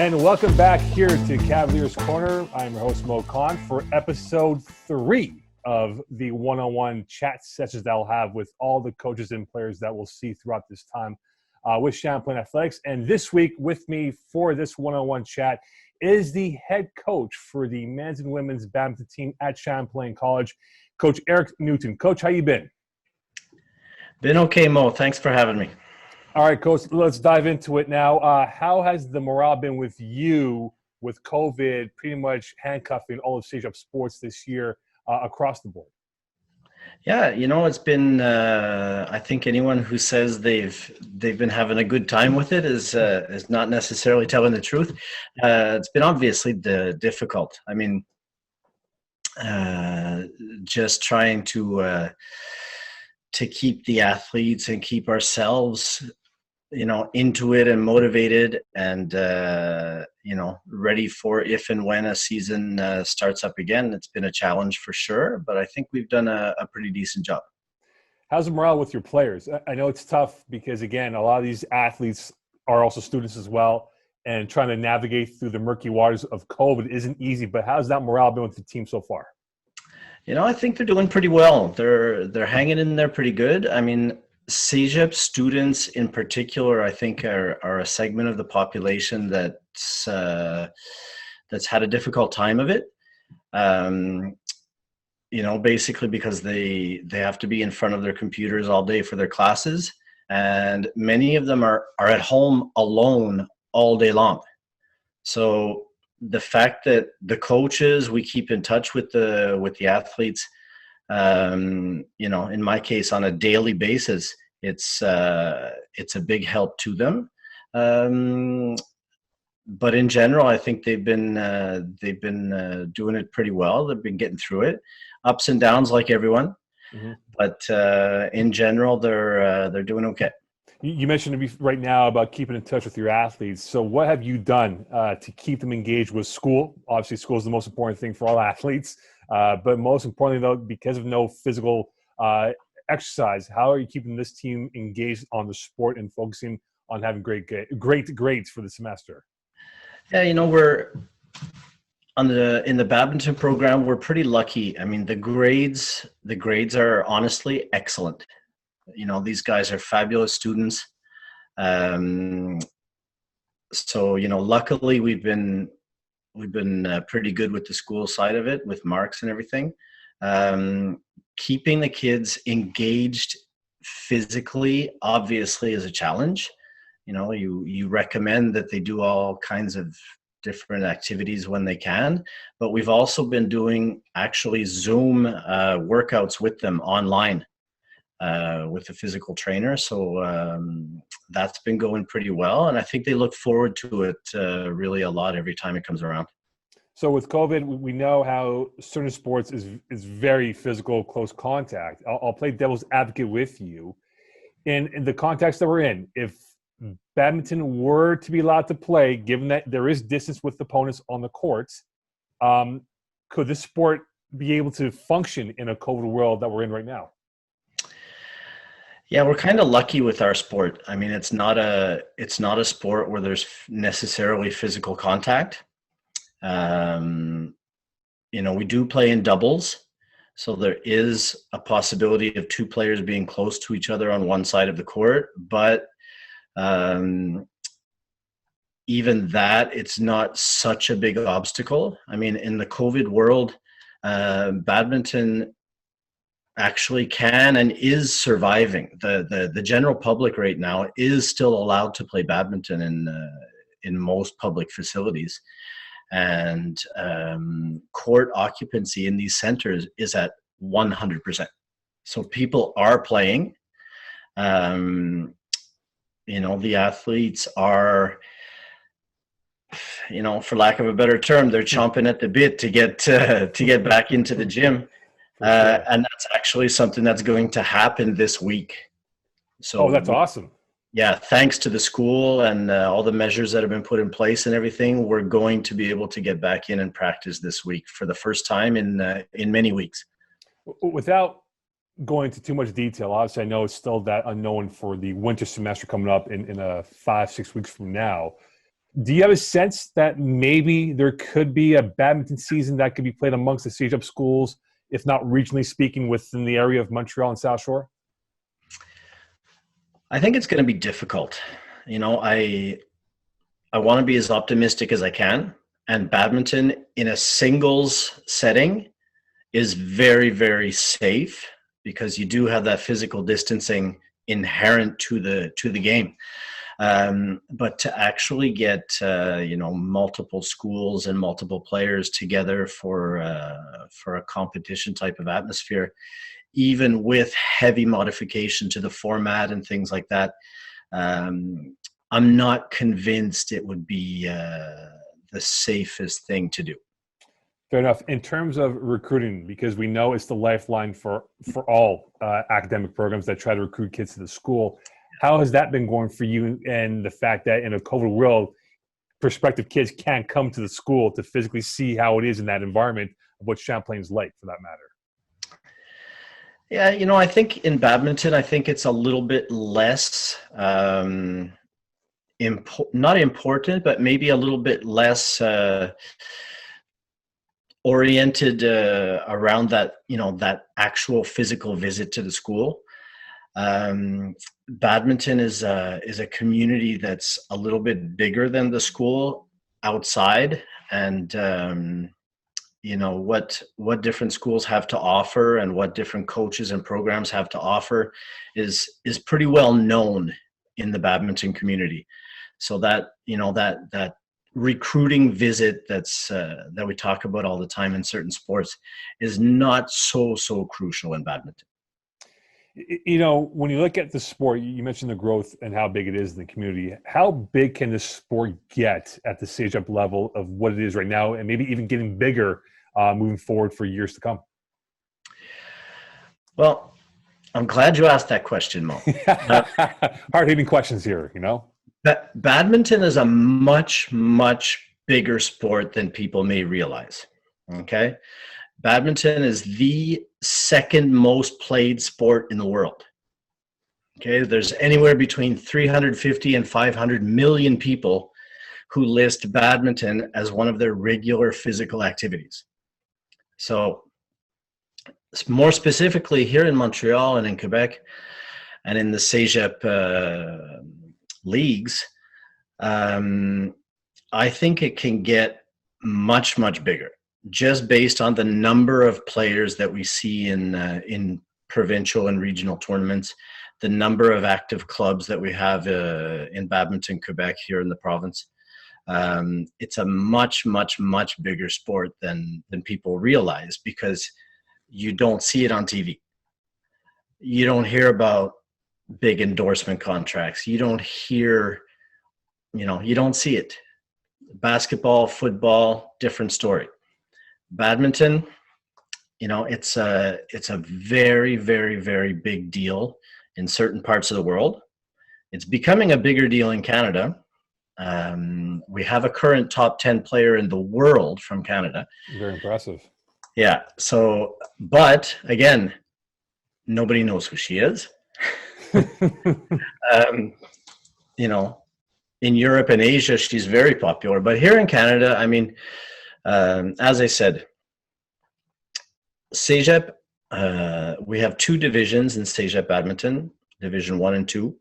And welcome back here to Cavaliers Corner. I'm your host, Moe Khan, for episode 3 of the one-on-one chat sessions that I'll have with all the coaches and players that we'll see throughout this time with Champlain Athletics. And this week with me for this one-on-one chat is the head coach for the men's and women's badminton team at Champlain College, Coach Eric Newton. Coach, how you been? Been okay, Mo. Thanks for having me. All right, Coach, let's dive into it now. How has the morale been with you with COVID pretty much handcuffing all of Sage Up Sports this year across the board? Yeah, it's been, I think anyone who says they've been having a good time with it is not necessarily telling the truth. It's been obviously difficult. I mean, just trying to keep the athletes and keep ourselves into it and motivated and, ready for if and when a season starts up again. It's been a challenge for sure, but I think we've done a pretty decent job. How's the morale with your players? I know it's tough because, again, a lot of these athletes are also students as well, and trying to navigate through the murky waters of COVID isn't easy, but how's that morale been with the team so far? I think they're doing pretty well. They're hanging in there pretty good. I mean, CEGEP students in particular, I think, are a segment of the population that's had a difficult time of it. Basically because they have to be in front of their computers all day for their classes, and many of them are at home alone all day long. So the fact that the coaches, we keep in touch with the athletes, in my case on a daily basis, it's a big help to them. But in general, I think they've been doing it pretty well. They've been getting through it, ups and downs like everyone. Mm-hmm. But in general, they're doing okay. You mentioned to me right now about keeping in touch with your athletes. So what have you done to keep them engaged with school? Obviously, school is the most important thing for all athletes. But most importantly, though, because of no physical exercise, how are you keeping this team engaged on the sport and focusing on having great grades for the semester? Yeah, we're in the badminton program. We're pretty lucky. I mean, the grades are honestly excellent. These guys are fabulous students. So luckily we've been pretty good with the school side of it, with marks and everything. Keeping the kids engaged physically obviously is a challenge. You recommend that they do all kinds of different activities when they can, but we've also been doing actually Zoom workouts with them online with a physical trainer. So that's been going pretty well, and I think they look forward to it really a lot every time it comes around. So with COVID, we know how certain sports is very physical, close contact. I'll play devil's advocate with you. In the context that we're in, if badminton were to be allowed to play, given that there is distance with opponents on the courts, could this sport be able to function in a COVID world that we're in right now? Yeah, we're kind of lucky with our sport. I mean, it's not a sport where there's necessarily physical contact. We do play in doubles, so there is a possibility of two players being close to each other on one side of the court, but even that, it's not such a big obstacle. I mean, in the COVID world, badminton actually can and is surviving. The general public right now is still allowed to play badminton in most public facilities, and court occupancy in these centers is at 100%. So people are playing. The athletes are, for lack of a better term, they're chomping at the bit to get back into the gym. And that's actually something that's going to happen this week. So, that's awesome. Yeah, thanks to the school and all the measures that have been put in place and everything, we're going to be able to get back in and practice this week for the first time in many weeks. Without going into too much detail, obviously I know it's still that unknown for the winter semester coming up in 5-6 weeks from now. Do you have a sense that maybe there could be a badminton season that could be played amongst the CEGEP schools, if not regionally speaking, within the area of Montreal and South Shore? I think it's going to be difficult. I want to be as optimistic as I can, and badminton in a singles setting is very, very safe because you do have that physical distancing inherent to the game. But to actually get multiple schools and multiple players together for a competition type of atmosphere, even with heavy modification to the format and things like that, I'm not convinced it would be the safest thing to do. Fair enough. In terms of recruiting, because we know it's the lifeline for all academic programs that try to recruit kids to the school, how has that been going for you, and the fact that in a COVID world, prospective kids can't come to the school to physically see how it is in that environment of what Champlain's like, for that matter? Yeah, I think in badminton, I think it's a little bit less not important, but maybe a little bit less oriented around that, that actual physical visit to the school. Badminton is a community that's a little bit bigger than the school outside, and what different schools have to offer and what different coaches and programs have to offer is pretty well known in the badminton community. So that that recruiting visit that we talk about all the time in certain sports is not so crucial in badminton. When you look at the sport, you mentioned the growth and how big it is in the community. How big can this sport get at the CEGEP level of what it is right now, and maybe even getting bigger moving forward for years to come? Well, I'm glad you asked that question, Mo. Hard-hitting questions here, Badminton is a much bigger sport than people may realize. Okay? Badminton is the second most played sport in the world. Okay, there's anywhere between 350 and 500 million people who list badminton as one of their regular physical activities. So more specifically here in Montreal and in Quebec and in the CEGEP leagues, I think it can get much bigger, just based on the number of players that we see in provincial and regional tournaments, the number of active clubs that we have in badminton Quebec here in the province. It's a much bigger sport than people realize, because you don't see it on TV. You don't hear about big endorsement contracts. You don't hear, you don't see it. Basketball, football, different story. Badminton, it's a very big deal in certain parts of the world. It's becoming a bigger deal in Canada. We have a current top 10 player in the world from Canada. Very impressive. Yeah. So, but again, nobody knows who she is. In Europe and Asia, she's very popular. But here in Canada, as I said, CEGEP, we have two divisions in CEGEP badminton, Division 1 and 2.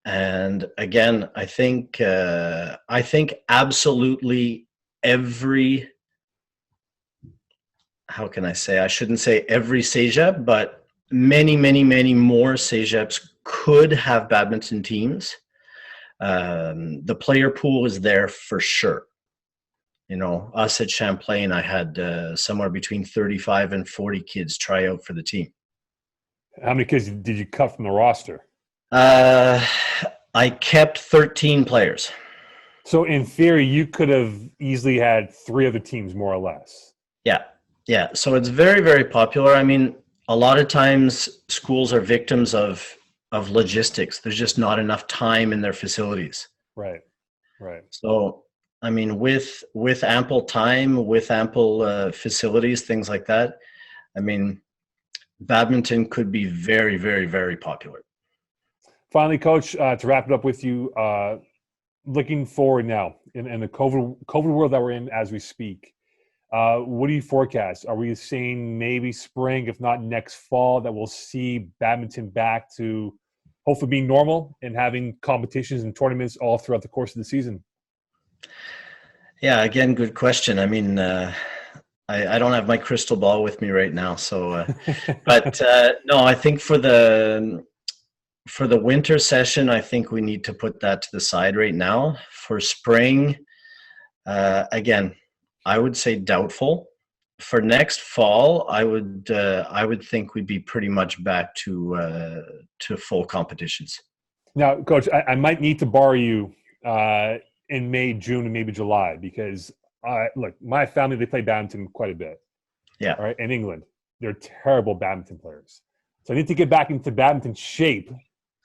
And again, I think absolutely every, how can I say? I shouldn't say every CEGEP, but many more CEGEPs could have badminton teams. The player pool is there for sure. Us at Champlain, I had somewhere between 35 and 40 kids try out for the team. How many kids did you cut from the roster? I kept 13 players. So in theory, you could have easily had 3 other teams, more or less. Yeah. So it's very popular. A lot of times schools are victims of logistics. There's just not enough time in their facilities. Right. So, with ample time, with ample facilities, things like that, badminton could be very popular. Finally, Coach, to wrap it up with you, looking forward now in the COVID world that we're in as we speak, what do you forecast? Are we seeing maybe spring, if not next fall, that we'll see badminton back to hopefully being normal and having competitions and tournaments all throughout the course of the season? Yeah, again, good question. I mean, I don't have my crystal ball with me right now, so but no, I think for the winter session, I think we need to put that to the side right now. For spring, again, I would say doubtful. For next fall, I would think we'd be pretty much back to full competitions. Now, Coach, I might need to borrow you in May, June, and maybe July because look, my family, they play badminton quite a bit. Yeah. All right. In England, they're terrible badminton players. So I need to get back into badminton shape.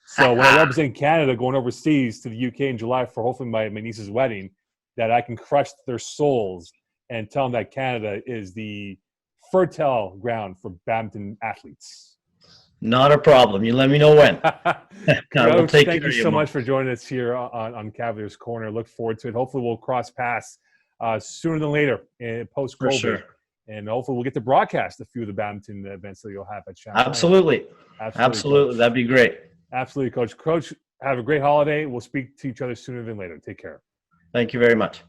So when I represent Canada going overseas to the UK in July for hopefully my niece's wedding, that I can crush their souls and tell them that Canada is the fertile ground for badminton athletes. Not a problem. You let me know when. Coach, thank you so much for joining us here on Cavaliers Corner. Look forward to it. Hopefully we'll cross paths sooner than later post-COVID. For sure. And hopefully we'll get to broadcast a few of the badminton events that you'll have at Champlain. Absolutely. That'd be great. Absolutely, Coach. Coach, have a great holiday. We'll speak to each other sooner than later. Take care. Thank you very much.